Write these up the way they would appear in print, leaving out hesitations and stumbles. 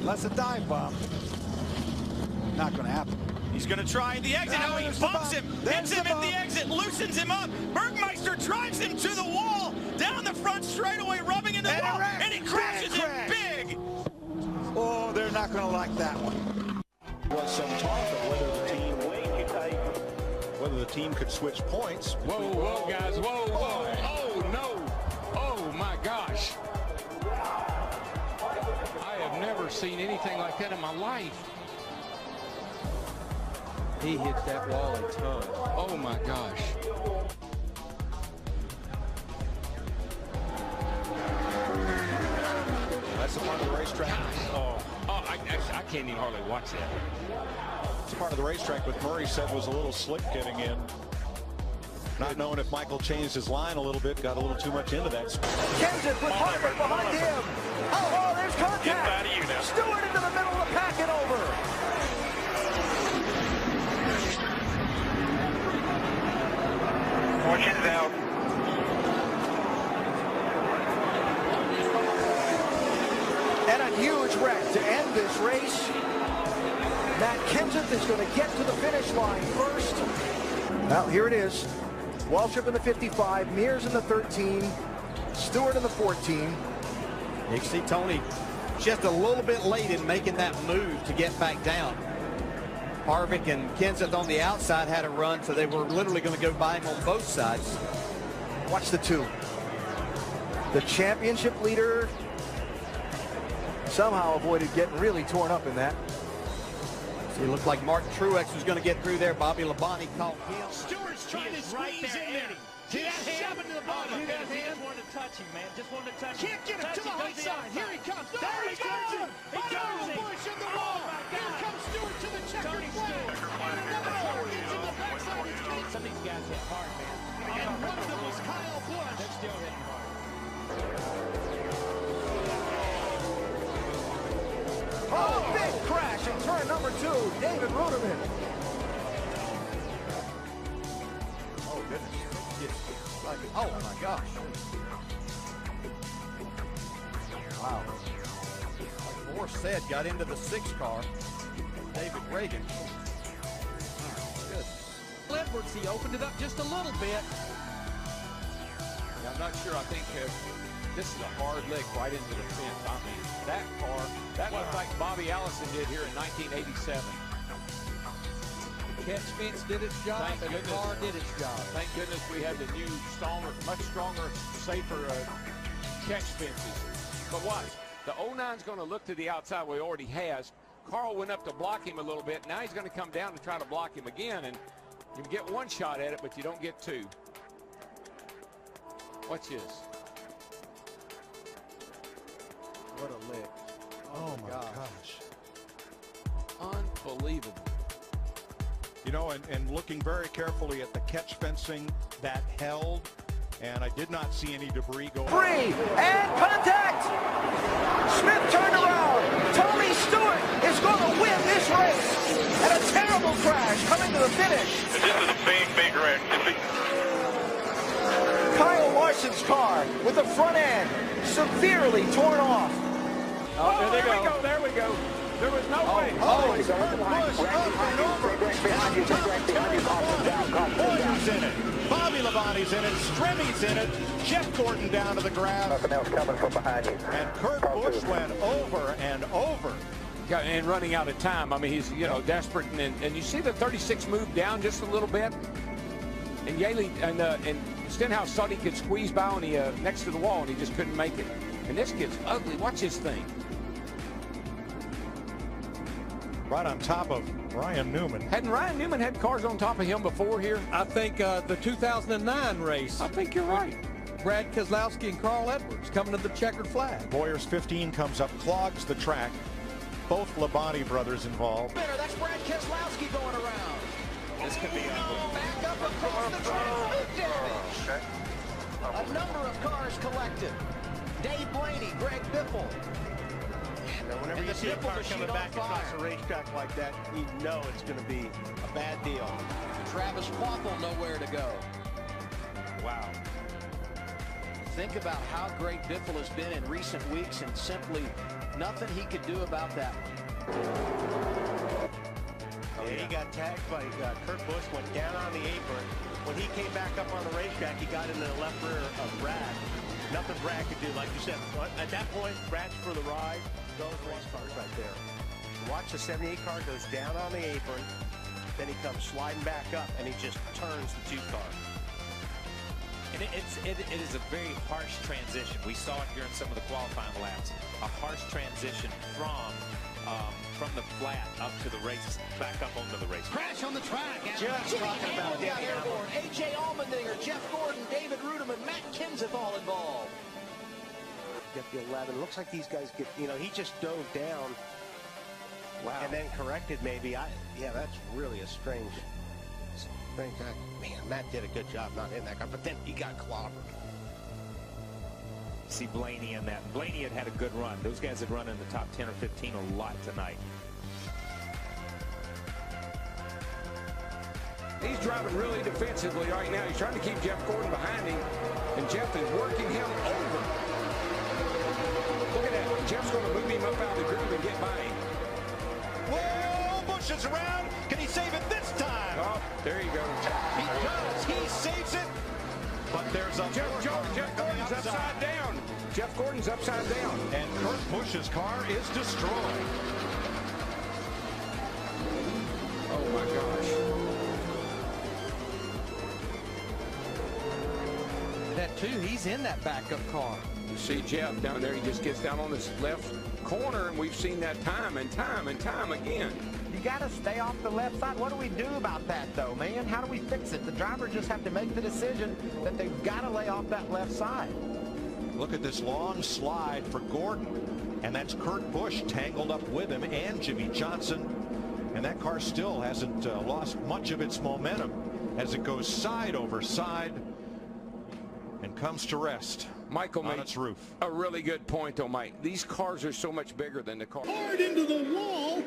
That's a dive bomb. Not going to happen. He's going to try the exit. Now he bumps him, hits him at the exit, loosens him up. Bergmeister drives him to the wall, down the front straightaway, rubbing into the wall, and he crashes him big. Oh, they're not going to like that one. Was some talk of whether the team could switch points. Whoa, guys, whoa. Oh, no. Oh, my gosh. Never seen anything like that in my life. He hit that wall a ton. Oh my gosh. That's a part of the racetrack. I can't even hardly watch that. It's part of the racetrack, but Murray said was a little slick getting in. Not knowing if Michael changed his line a little bit, got a little too much into that. Kenseth with Harvick behind him. Oh, there's contact. Stewart into the middle of the pack and over. Fortune's out. And a huge wreck to end this race. Matt Kenseth is going to get to the finish line first. Well, here it is. Waltrip in the 55, Mears in the 13, Stewart in the 14. You see Tony just a little bit late in making that move to get back down. Harvick and Kenseth on the outside had a run, so they were literally going to go by him on both sides. Watch the two. The championship leader somehow avoided getting really torn up in that. So it looked like Martin Truex was going to get through there. Bobby Labonte caught him. Stewart's trying to squeeze in there. See that hand? Shoving to the bottom. He just wanted to touch him, man. Just wanted to touch him. Can't get him to the high side. Here he comes. There he goes. Right over the bush in the wall. Here comes Stewart to the checkered flag. And another car gets in the backside. It's getting Some of these guys hit hard, man. and one of them is Kyle Busch. They're still hitting hard. Oh, big crash in turn number 2, David Ruderman. Oh, goodness. Oh, my gosh. Wow. Like Moore said, got into the 6 car. David Reagan. Good. Edwards, he opened it up just a little bit. Yeah, I'm not sure. I think this is a hard lick right into the fence. I mean, that car, that looked like Bobby Allison did here in 1987. The catch fence did its job, and the car did its job. Thank goodness we have the new, much stronger, safer catch fences. But watch, the 09's going to look to the outside where he already has. Carl went up to block him a little bit. Now he's going to come down and try to block him again, and you get one shot at it, but you don't get two. Watch this. What a lick. Oh my gosh. Unbelievable. You know, and looking very carefully at the catch fencing that held, and I did not see any debris go. Free and contact. Smith turned around. Tony Stewart is going to win this race. And a terrible crash coming to the finish. This is a big wreck. Kyle Larson's car with the front end severely torn off. Oh, there we go. There was no way. Oh, it's Kurt Busch up and over. Boyer's in it. Bobby Labonte's in it. Stremmy's in it. Jeff Gordon down to the ground. Nothing else coming from behind you. And Kurt Busch went over and over. And running out of time. I mean, he's, desperate. And you see the 36 move down just a little bit. And Yaley and Stenhouse thought he could squeeze by on the next to the wall, and he just couldn't make it. And this kid's ugly. Watch this thing. Right on top of Ryan Newman. Hadn't Ryan Newman had cars on top of him before here? I think the 2009 race. I think you're right. Brad Keselowski and Carl Edwards coming to the checkered flag. Boyer's 15 comes up, clogs the track. Both Labonte brothers involved. That's Brad Keselowski going around. This could be ugly. Back up across the track. Damage. A number of cars collected. Dave Blaney, Greg Biffle. Whenever you see a car coming back across a racetrack like that, you know it's going to be a bad deal. Travis Quaffle nowhere to go. Wow. Think about how great Biffle has been in recent weeks and simply nothing he could do about that one. He got tagged by Kurt Busch, went down on the apron. When he came back up on the racetrack, he got into the left rear of Brad. Nothing Brad could do, like you said. At that point, Brad's for the ride. Those race cars right there. Watch the 78 car goes down on the apron, then he comes sliding back up, and he just turns the 2 car. And it is a very harsh transition. We saw it here in some of the qualifying laps. A harsh transition from the flat up to the race, back up onto the race. Crash on the track. Just talking about got airborne. A.J. Allmendinger, Jeff Gordon, David Ruderman, Matt Kenseth all involved. Get the 11. Looks like these guys get, he just dove down. Wow. And then corrected maybe. Yeah, that's really a strange act. Man, Matt did a good job not hitting that car, but then he got clobbered. See Blaney in that. Blaney had a good run. Those guys had run in the top 10 or 15 a lot tonight. He's driving really defensively right now. He's trying to keep Jeff Gordon behind him, and Jeff is working him over. Look at that. Jeff's going to move him up out of the groove and get by him. Whoa, Busch is around. Can he save it this time? Oh, there you go. He does. He saves it. But there's a Jeff Gordon's upside down. Jeff Gordon's upside down. And Kurt Busch's car is destroyed. Oh, my gosh. That too, he's in that backup car. You see Jeff down there. He just gets down on this left corner, and we've seen that time and time and time again. You got to stay off the left side. What do we do about that, though, man? How do we fix it? The drivers just have to make the decision that they've got to lay off that left side. Look at this long slide for Gordon. And that's Kurt Busch tangled up with him and Jimmy Johnson. And that car still hasn't lost much of its momentum as it goes side over side and comes to rest. Michael on made its roof. A really good point, though, Mike. These cars are so much bigger than the car. Hard into the wall.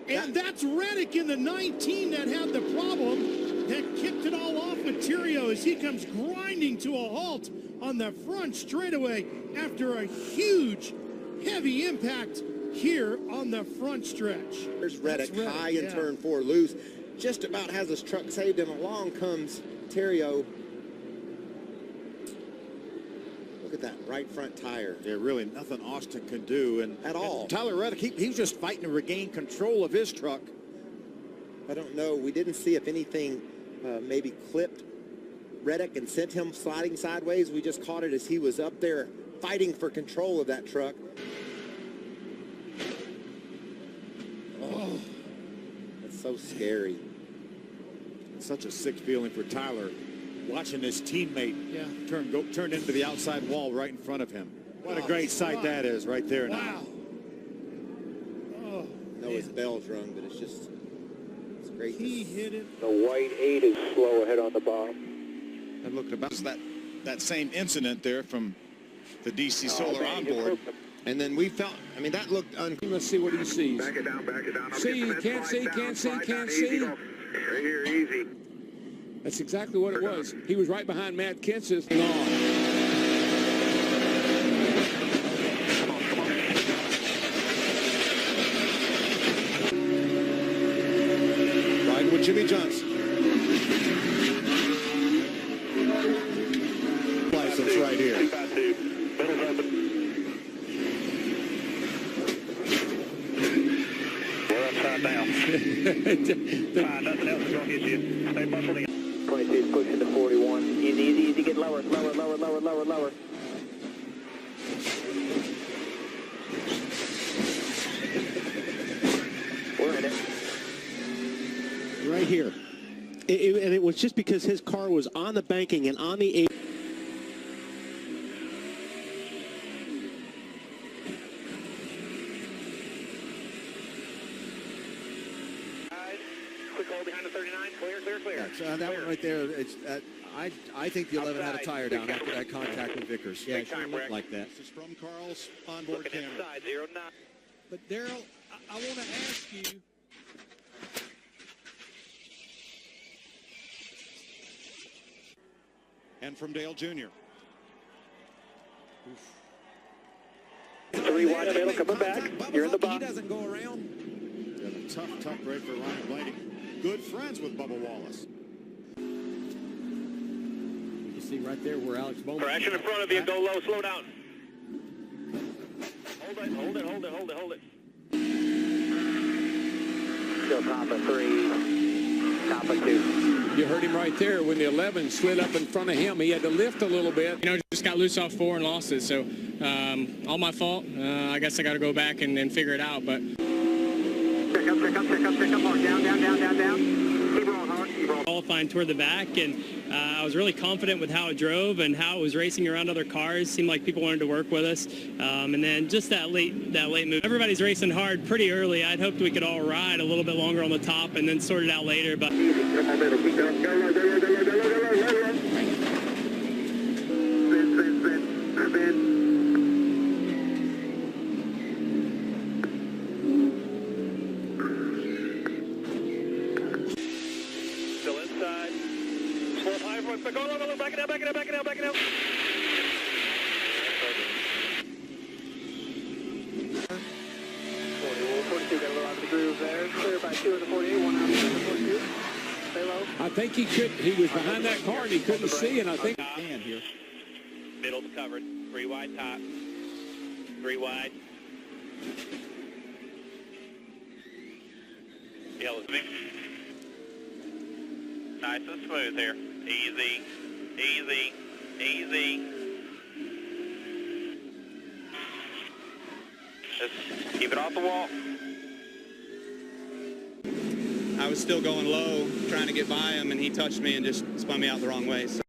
And that's Reddick in the 19 that had the problem, that kicked it all off Materio as he comes grinding to a halt on the front straightaway after a huge, heavy impact here on the front stretch. There's Reddick high in turn 4 loose. Just about has his truck saved, and along comes Materio. Look at that right front tire. Yeah, really nothing Austin can do. And at all. Tyler Reddick, he was just fighting to regain control of his truck. I don't know. We didn't see if anything maybe clipped Reddick and sent him sliding sideways. We just caught it as he was up there fighting for control of that truck. Oh, that's so scary. It's such a sick feeling for Tyler, watching his teammate turn into the outside wall right in front of him. What a great sight that is right there now. Wow. Oh, I know his bell's rung, but it's just, it's great. He hit it. The white 8 is slow ahead on the bottom. And look about that same incident there from the DC Solar onboard. And then we felt, I mean, that looked Let's see what he sees. Back it down, back it down. See, can't see, can't see, can't see. Right here, easy. That's exactly what it was. He was right behind Matt Kenseth. riding with Jimmy Johnson. License right here. We're upside down. Nothing else is going to get you. Stay buckled in. 22 is pushing to 41. Easy, get lower. We're in it. Right here. And it was just because his car was on the banking and on the 8. Quick hold behind the 39. Yeah, so that one right there, it's, I think the 11 had a tire down after that contact with Vickers. Yeah, it sure looked like that. This is from Carl's onboard camera. But Daryl, I want to ask you. And from Dale Jr. 3 wide middle coming back. You're in the box. He doesn't go around. Yeah, a tough break for Ryan Blaney. Good friends with Bubba Wallace. You can see right there where Alex Bowman. Correction in front of you. Go low. Slow down. Hold it. Still top of 3. Top of 2. You heard him right there when the 11 slid up in front of him. He had to lift a little bit. You know, just got loose off 4 and lost it. So all my fault. I guess I got to go back and figure it out. But Check up. Hard. Down. Keep rolling hard. Qualifying toward the back, and I was really confident with how it drove and how it was racing around other cars. Seemed like people wanted to work with us, and then just that late move. Everybody's racing hard pretty early. I'd hoped we could all ride a little bit longer on the top and then sort it out later. But Back it up. 42, got a little out of the groove there. Clear by 2 in the 48, 1 out of the 42. Stay low. I think he was behind that car and he couldn't see, and I think here. Middle's covered. 3 wide top. 3 wide. Yellow's nice and smooth here. Easy. Just keep it off the wall. I was still going low, trying to get by him, and he touched me and just spun me out the wrong way. So.